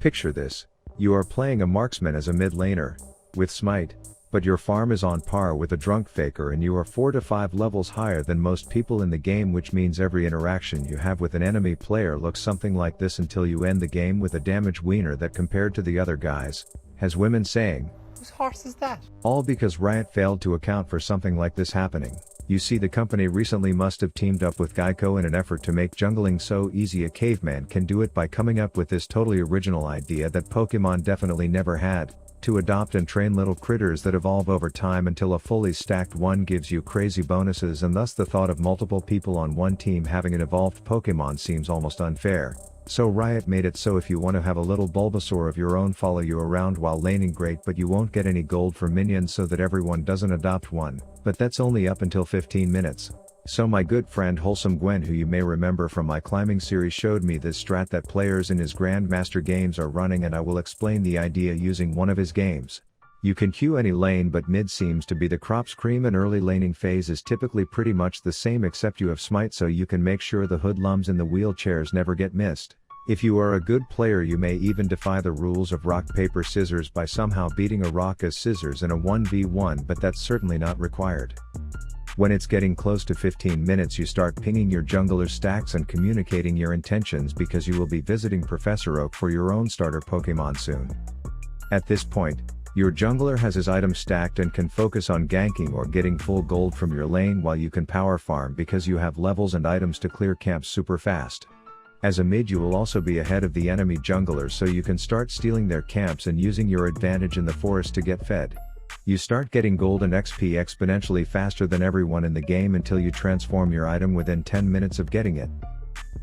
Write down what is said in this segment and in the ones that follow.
Picture this. You are playing a marksman as a mid laner, with smite, but your farm is on par with a drunk faker and you are 4 to 5 levels higher than most people in the game, which means every interaction you have with an enemy player looks something like this until you end the game with a damage wiener that compared to the other guys, has women saying. Whose horse is that? All because Riot failed to account for something like this happening. You see, the company recently must have teamed up with Geico in an effort to make jungling so easy a caveman can do it by coming up with this totally original idea that Pokemon definitely never had, to adopt and train little critters that evolve over time until a fully stacked one gives you crazy bonuses, and thus the thought of multiple people on one team having an evolved Pokemon seems almost unfair. So Riot made it so if you want to have a little Bulbasaur of your own follow you around while laning, great, but you won't get any gold for minions so that everyone doesn't adopt one, but that's only up until 15 minutes. So my good friend Wholesome Gwen, who you may remember from my climbing series, showed me this strat that players in his Grandmaster games are running, and I will explain the idea using one of his games. You can queue any lane, but mid seems to be the crop's cream and early laning phase is typically pretty much the same except you have smite, so you can make sure the hoodlums in the wheelchairs never get missed. If you are a good player you may even defy the rules of rock paper scissors by somehow beating a rock as scissors in a 1v1, but that's certainly not required. When it's getting close to 15 minutes you start pinging your jungler's stacks and communicating your intentions because you will be visiting Professor Oak for your own starter Pokemon soon. At this point, your jungler has his items stacked and can focus on ganking or getting full gold from your lane while you can power farm because you have levels and items to clear camps super fast. As a mid you will also be ahead of the enemy junglers, so you can start stealing their camps and using your advantage in the forest to get fed. You start getting gold and XP exponentially faster than everyone in the game until you transform your item within 10 minutes of getting it.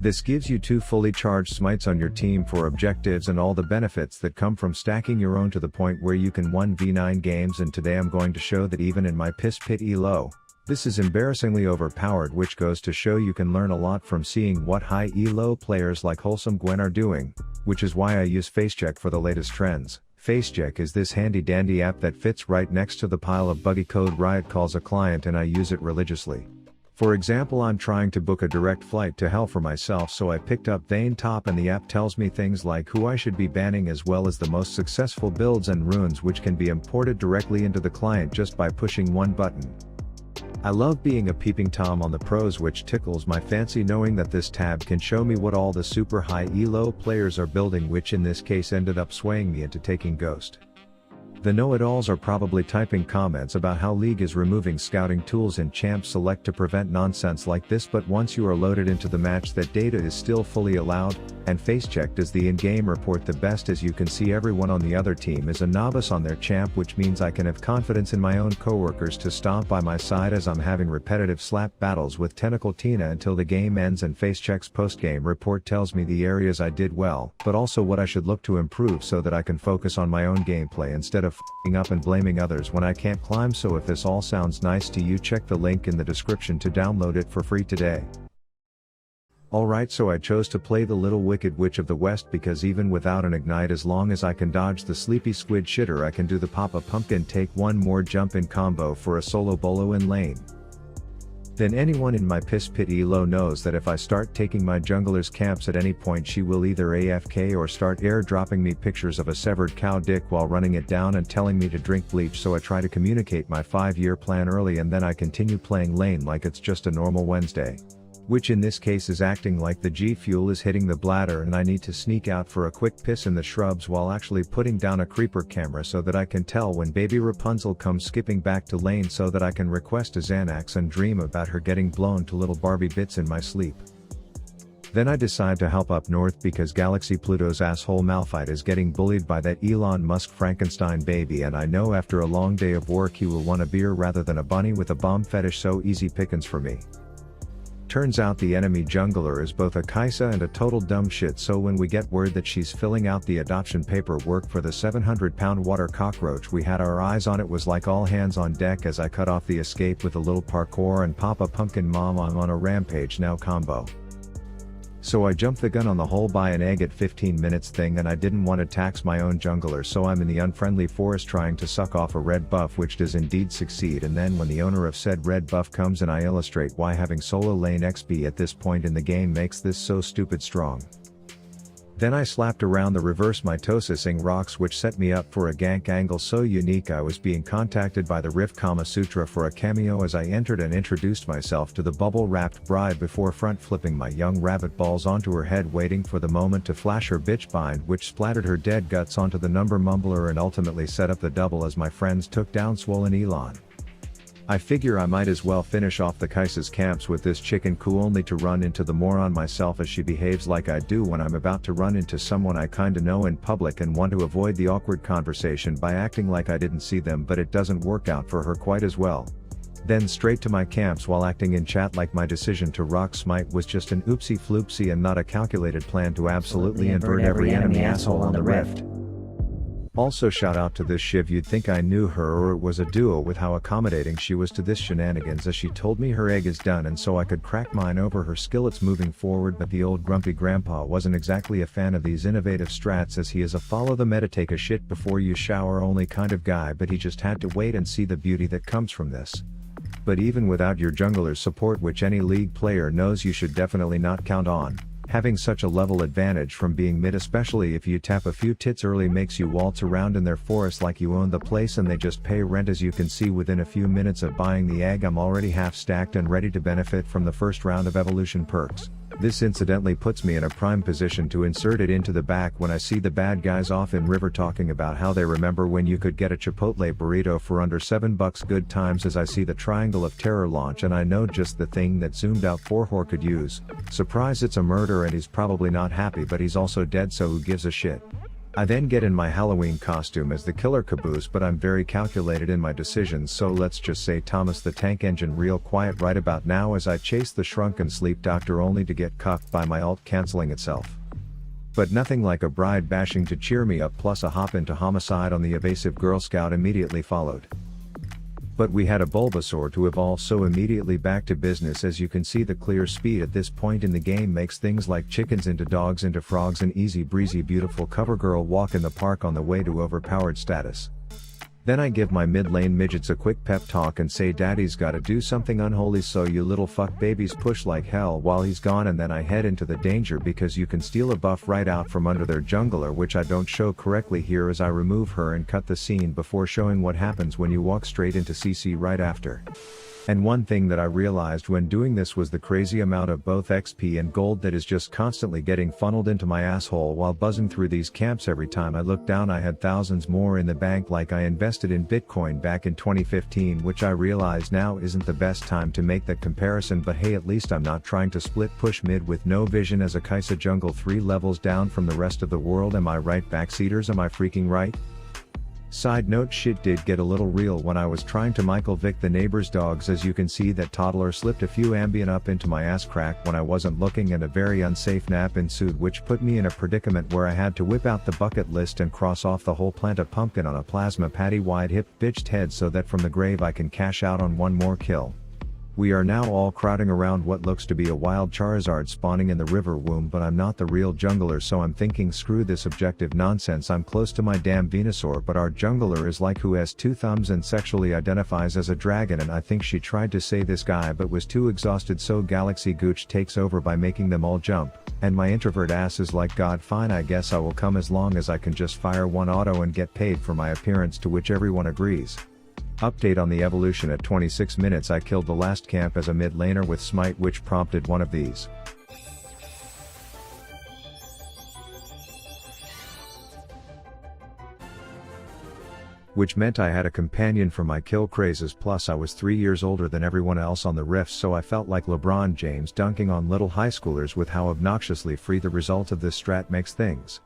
This gives you 2 fully charged smites on your team for objectives and all the benefits that come from stacking your own to the point where you can 1v9 games, and today I'm going to show that even in my piss pit elo, this is embarrassingly overpowered, which goes to show you can learn a lot from seeing what high elo players like Wholesome Gwen are doing, which is why I use FaceCheck for the latest trends. FaceCheck is this handy dandy app that fits right next to the pile of buggy code Riot calls a client, and I use it religiously. For example, I'm trying to book a direct flight to hell for myself, so I picked up Vayne Top, and the app tells me things like who I should be banning as well as the most successful builds and runes, which can be imported directly into the client just by pushing one button. I love being a peeping Tom on the pros, which tickles my fancy knowing that this tab can show me what all the super high elo players are building, which in this case ended up swaying me into taking Ghost. The know-it-alls are probably typing comments about how League is removing scouting tools in Champ Select to prevent nonsense like this, but once you are loaded into the match that data is still fully allowed, and FaceCheck does the in-game report the best. As you can see, everyone on the other team is a novice on their champ, which means I can have confidence in my own coworkers to stomp by my side as I'm having repetitive slap battles with Tentacle Tina until the game ends, and FaceCheck's post-game report tells me the areas I did well, but also what I should look to improve so that I can focus on my own gameplay instead of f***ing up and blaming others when I can't climb. So if this all sounds nice to you, check the link in the description to download it for free today. Alright, so I chose to play the Little Wicked Witch of the West because even without an ignite, as long as I can dodge the sleepy squid shitter, I can do the Papa Pumpkin take one more jump in combo for a solo bolo in lane. Then anyone in my piss pit elo knows that if I start taking my jungler's camps at any point, she will either AFK or start airdropping me pictures of a severed cow dick while running it down and telling me to drink bleach, so I try to communicate my 5-year plan early, and then I continue playing lane like it's just a normal Wednesday. Which in this case is acting like the G Fuel is hitting the bladder and I need to sneak out for a quick piss in the shrubs while actually putting down a creeper camera so that I can tell when baby Rapunzel comes skipping back to lane so that I can request a Xanax and dream about her getting blown to little Barbie bits in my sleep. Then I decide to help up north because Galaxy Pluto's asshole Malphite is getting bullied by that Elon Musk Frankenstein baby, and I know after a long day of work he will want a beer rather than a bunny with a bomb fetish, so easy pickings for me. Turns out the enemy jungler is both a Kaisa and a total dumb shit, so when we get word that she's filling out the adoption paperwork for the 700-pound water cockroach we had our eyes on, it was like all hands on deck as I cut off the escape with a little parkour and Papa Pumpkin Mom I'm on a rampage now combo. So I jumped the gun on the whole buy an egg at 15 minutes thing, and I didn't want to tax my own jungler, so I'm in the unfriendly forest trying to suck off a red buff, which does indeed succeed, and then when the owner of said red buff comes in, I illustrate why having solo lane XP at this point in the game makes this so stupid strong. Then I slapped around the reverse mitosising rocks, which set me up for a gank angle so unique I was being contacted by the Rift Kama Sutra for a cameo as I entered and introduced myself to the bubble-wrapped bride before front flipping my young rabbit balls onto her head, waiting for the moment to flash her bitch bind, which splattered her dead guts onto the number mumbler and ultimately set up the double as my friends took down swollen Elon. I figure I might as well finish off the Kaisa's camps with this chicken coup, only to run into the moron myself as she behaves like I do when I'm about to run into someone I kinda know in public and want to avoid the awkward conversation by acting like I didn't see them, but it doesn't work out for her quite as well. Then straight to my camps while acting in chat like my decision to rock smite was just an oopsie floopsie and not a calculated plan to absolutely invert every enemy asshole on the Rift. Also shout out to this Shiv, you'd think I knew her or it was a duo with how accommodating she was to this shenanigans, as she told me her egg is done and so I could crack mine over her skillets moving forward, but the old grumpy grandpa wasn't exactly a fan of these innovative strats, as he is a follow the meta take a shit before you shower only kind of guy, but he just had to wait and see the beauty that comes from this. But even without your jungler's support, which any league player knows you should definitely not count on, having such a level advantage from being mid, especially if you tap a few tits early, makes you waltz around in their forest like you own the place and they just pay rent. As you can see, within a few minutes of buying the egg I'm already half stacked and ready to benefit from the first round of evolution perks. This incidentally puts me in a prime position to insert it into the back when I see the bad guys off in river talking about how they remember when you could get a Chipotle burrito for under $7. Good times as I see the Triangle of Terror launch, and I know just the thing that zoomed out 4 could use. Surprise, it's a murder and he's probably not happy, but he's also dead, so who gives a shit. I then get in my Halloween costume as the killer caboose, but I'm very calculated in my decisions, so let's just say Thomas the Tank Engine real quiet right about now as I chase the shrunken sleep doctor only to get cuffed by my ult cancelling itself. But nothing like a bride bashing to cheer me up, plus a hop into homicide on the evasive Girl Scout immediately followed. But we had a Bulbasaur to evolve, so immediately back to business. As you can see, the clear speed at this point in the game makes things like chickens into dogs into frogs, an easy breezy beautiful cover girl walk in the park on the way to overpowered status. Then I give my mid lane midgets a quick pep talk and say daddy's gotta do something unholy, so you little fuck babies push like hell while he's gone, and then I head into the danger because you can steal a buff right out from under their jungler, which I don't show correctly here as I remove her and cut the scene before showing what happens when you walk straight into CC right after. And one thing that I realized when doing this was the crazy amount of both XP and gold that is just constantly getting funneled into my asshole while buzzing through these camps. Every time I looked down I had thousands more in the bank, like I invested in Bitcoin back in 2015, which I realize now isn't the best time to make that comparison, but hey, at least I'm not trying to split push mid with no vision as a Kaisa jungle 3 levels down from the rest of the world. Am I right, backseaters? Am I freaking right? Side note, shit did get a little real when I was trying to Michael Vick the neighbor's dogs. As you can see, that toddler slipped a few Ambien up into my ass crack when I wasn't looking, and a very unsafe nap ensued, which put me in a predicament where I had to whip out the bucket list and cross off the whole plant of pumpkin on a plasma patty wide hip bitched head so that from the grave I can cash out on one more kill. We are now all crowding around what looks to be a wild Charizard spawning in the river womb, but I'm not the real jungler, so I'm thinking screw this objective nonsense. I'm close to my damn Venusaur, but our jungler is like who has 2 thumbs and sexually identifies as a dragon, and I think she tried to say this guy but was too exhausted, so Galaxy Gooch takes over by making them all jump, and my introvert ass is like, God fine, I guess I will come as long as I can just fire one auto and get paid for my appearance, to which everyone agrees. Update on the evolution: at 26 minutes I killed the last camp as a mid laner with smite, which prompted one of these. Which meant I had a companion for my kill crazes, plus I was 3 years older than everyone else on the Rift, so I felt like LeBron James dunking on little high schoolers with how obnoxiously free the result of this strat makes things.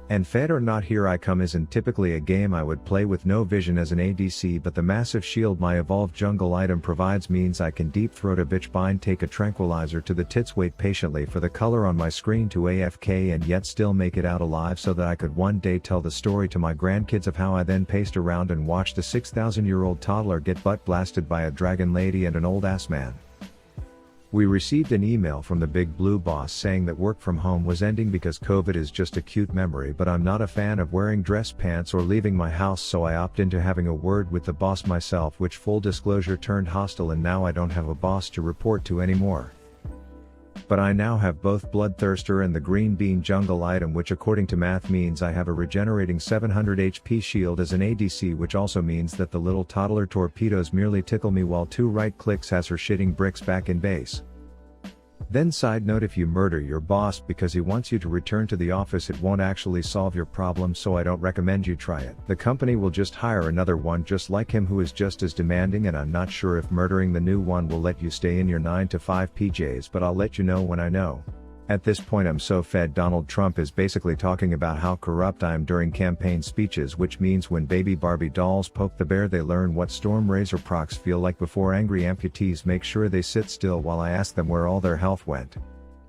And Fed or Not, Here I Come isn't typically a game I would play with no vision as an ADC, but the massive shield my evolved jungle item provides means I can deep throat a bitch bind, take a tranquilizer to the tits, wait patiently for the color on my screen to AFK, and yet still make it out alive so that I could one day tell the story to my grandkids of how I then paced around and watched a 6,000-year-old toddler get butt blasted by a dragon lady and an old ass man. We received an email from the big blue boss saying that work from home was ending because COVID is just a cute memory, but I'm not a fan of wearing dress pants or leaving my house, so I opt into having a word with the boss myself, which full disclosure turned hostile, and now I don't have a boss to report to anymore. But I now have both Bloodthirster and the green bean jungle item, which according to math means I have a regenerating 700 HP shield as an ADC, which also means that the little toddler torpedoes merely tickle me while 2 right clicks has her shitting bricks back in base. Then side note, if you murder your boss because he wants you to return to the office, it won't actually solve your problem, so I don't recommend you try it. The company will just hire another one just like him who is just as demanding, and I'm not sure if murdering the new one will let you stay in your 9 to 5 PJs, but I'll let you know when I know. At this point I'm so fed. Donald Trump is basically talking about how corrupt I am during campaign speeches, which means when baby Barbie dolls poke the bear they learn what storm razor procs feel like before angry amputees make sure they sit still while I ask them where all their health went.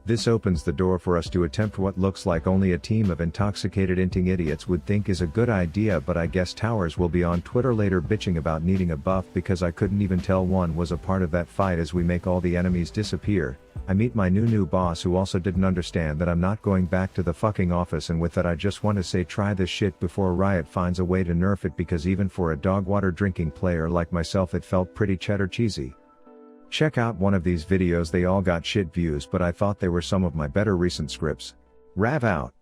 This opens the door for us to attempt what looks like only a team of intoxicated inting idiots would think is a good idea, but I guess Towers will be on Twitter later bitching about needing a buff because I couldn't even tell one was a part of that fight. As we make all the enemies disappear, I meet my new boss who also didn't understand that I'm not going back to the fucking office, and with that I just want to say try this shit before Riot finds a way to nerf it, because even for a dog water drinking player like myself it felt pretty cheddar cheesy. Check out one of these videos. They all got shit views, but I thought they were some of my better recent scripts. Rav out.